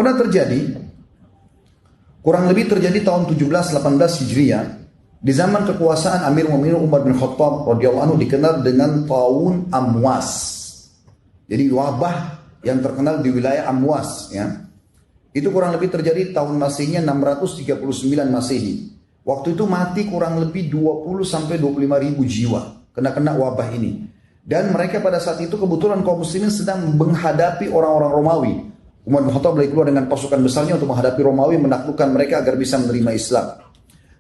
Pernah terjadi, kurang lebih terjadi tahun 17-18 Hijriah, di zaman kekuasaan Amir Mu'minin Umar bin Khattab radhiyallahu anhu, dikenal dengan Taun Amwas. Jadi wabah yang terkenal di wilayah Amwas, ya. Itu kurang lebih terjadi tahun Masihnya 639 Masehi. Waktu itu mati kurang lebih 20-25 ribu jiwa kena wabah ini. Dan mereka pada saat itu kebetulan kaum muslimin sedang menghadapi orang-orang Romawi. Umar bin Khattab lagi keluar dengan pasukan besarnya untuk menghadapi Romawi, menaklukkan mereka agar bisa menerima Islam.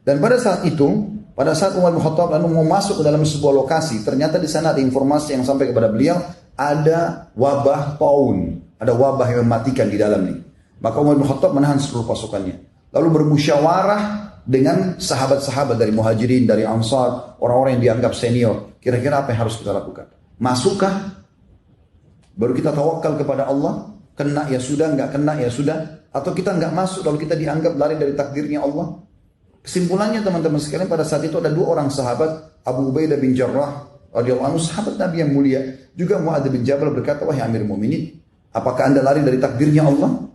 Dan pada saat itu, pada saat Umar bin Khattab lalu mau masuk ke dalam sebuah lokasi, ternyata di sana ada informasi yang sampai kepada beliau, ada wabah taun, ada wabah yang mematikan di dalam ini. Maka Umar bin Khattab menahan seluruh pasukannya. Lalu bermusyawarah dengan sahabat-sahabat dari Muhajirin, dari Ansar, orang-orang yang dianggap senior. Kira-kira apa yang harus kita lakukan? Masukkah? Baru kita tawakal kepada Allah? Kena ya sudah, nggak kena ya sudah? Atau kita nggak masuk lalu kita dianggap lari dari takdirnya Allah? Kesimpulannya teman-teman sekalian, pada saat itu ada dua orang sahabat, Abu Ubaidah bin Jarrah radhiyallahu anhu, sahabat Nabi yang mulia, juga Mu'adz bin Jabal, berkata, wahai Amir Mu'minin, apakah anda lari dari takdirnya Allah?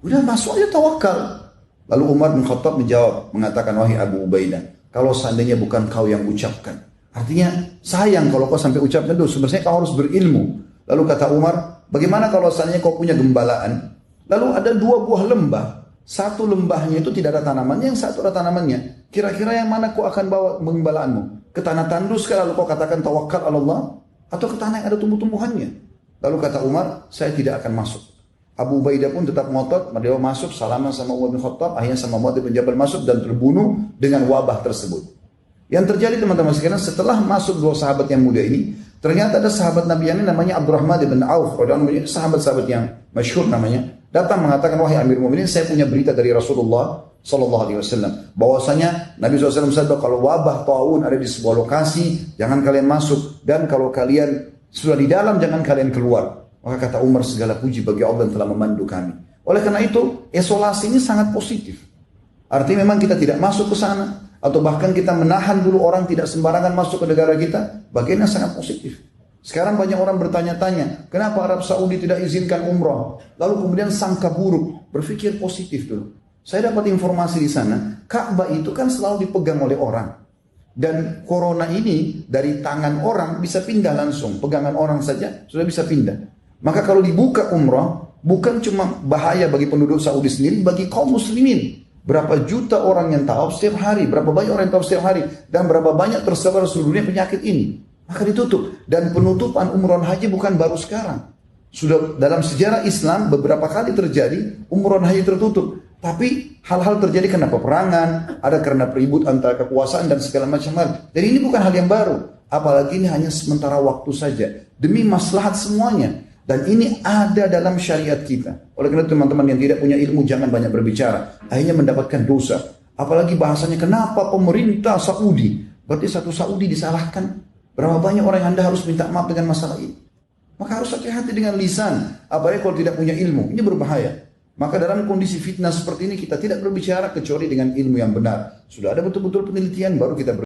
Udah masuk aja, tawakal. Lalu Umar bin Khattab menjawab, mengatakan, wahai Abu Ubaidah, kalau seandainya bukan kau yang ucapkan, artinya sayang kalau kau sampai ucapkan itu, sebenarnya kau harus berilmu. Lalu kata Umar, bagaimana kalau seandainya kau punya gembalaan, lalu ada dua buah lembah, satu lembahnya itu tidak ada tanamannya, yang satu ada tanamannya, kira-kira yang mana kau akan bawa gembalaanmu? Ke tanah tandus lalu kau katakan tawakal Allah, atau ke tanah yang ada tumbuh-tumbuhannya? Lalu kata Umar, saya tidak akan masuk. Abu Ubaidah pun tetap ngotot, dia masuk, salaman sama Umar bin Khattab, akhirnya sama Mu'adz bin Jabal masuk dan terbunuh dengan wabah tersebut. Yang terjadi teman-teman sekalian, setelah masuk dua sahabat yang muda ini, ternyata ada sahabat Nabi yang namanya Abdurrahman bin Auf, sahabat-sahabat yang masyhur namanya, datang mengatakan, wahai Amir Mu'minin, saya punya berita dari Rasulullah sallallahu alaihi wasallam, bahwasanya Nabi SAW bersabda, kalau wabah taun ada di sebuah lokasi, jangan kalian masuk, dan kalau kalian sudah di dalam, jangan kalian keluar. Maka kata Umar, segala puji bagi Allah yang telah memandu kami. Oleh karena itu, isolasi ini sangat positif. Artinya memang kita tidak masuk ke sana, atau bahkan kita menahan dulu orang tidak sembarangan masuk ke negara kita, bagiannya sangat positif. Sekarang banyak orang bertanya-tanya, kenapa Arab Saudi tidak izinkan umrah? Lalu kemudian sangka buruk, berpikir positif dulu. Saya dapat informasi di sana, Ka'bah itu kan selalu dipegang oleh orang. Dan corona ini dari tangan orang bisa pindah langsung, pegangan orang saja sudah bisa pindah. Maka kalau dibuka umrah, bukan cuma bahaya bagi penduduk Saudi sendiri, bagi kaum muslimin. Berapa juta orang yang tawaf setiap hari, berapa banyak orang yang tawaf setiap hari, dan berapa banyak tersebar seluruh dunia penyakit ini. Maka ditutup. Dan penutupan umrah haji bukan baru sekarang. Sudah dalam sejarah Islam beberapa kali terjadi umrah haji tertutup. Tapi hal-hal terjadi karena peperangan, ada karena peribut antara kekuasaan dan segala macam hal. Jadi ini bukan hal yang baru. Apalagi ini hanya sementara waktu saja. Demi maslahat semuanya. Dan ini ada dalam syariat kita. Oleh karena teman-teman yang tidak punya ilmu jangan banyak berbicara. Akhirnya mendapatkan dosa. Apalagi bahasanya kenapa pemerintah Saudi. Berarti satu Saudi disalahkan. Berapa banyak orang yang Anda harus minta maaf dengan masalah ini. Maka harus hati-hati dengan lisan. Apalagi kalau tidak punya ilmu. Ini berbahaya. Maka dalam kondisi fitnah seperti ini kita tidak berbicara kecuali dengan ilmu yang benar. Sudah ada betul-betul penelitian baru kita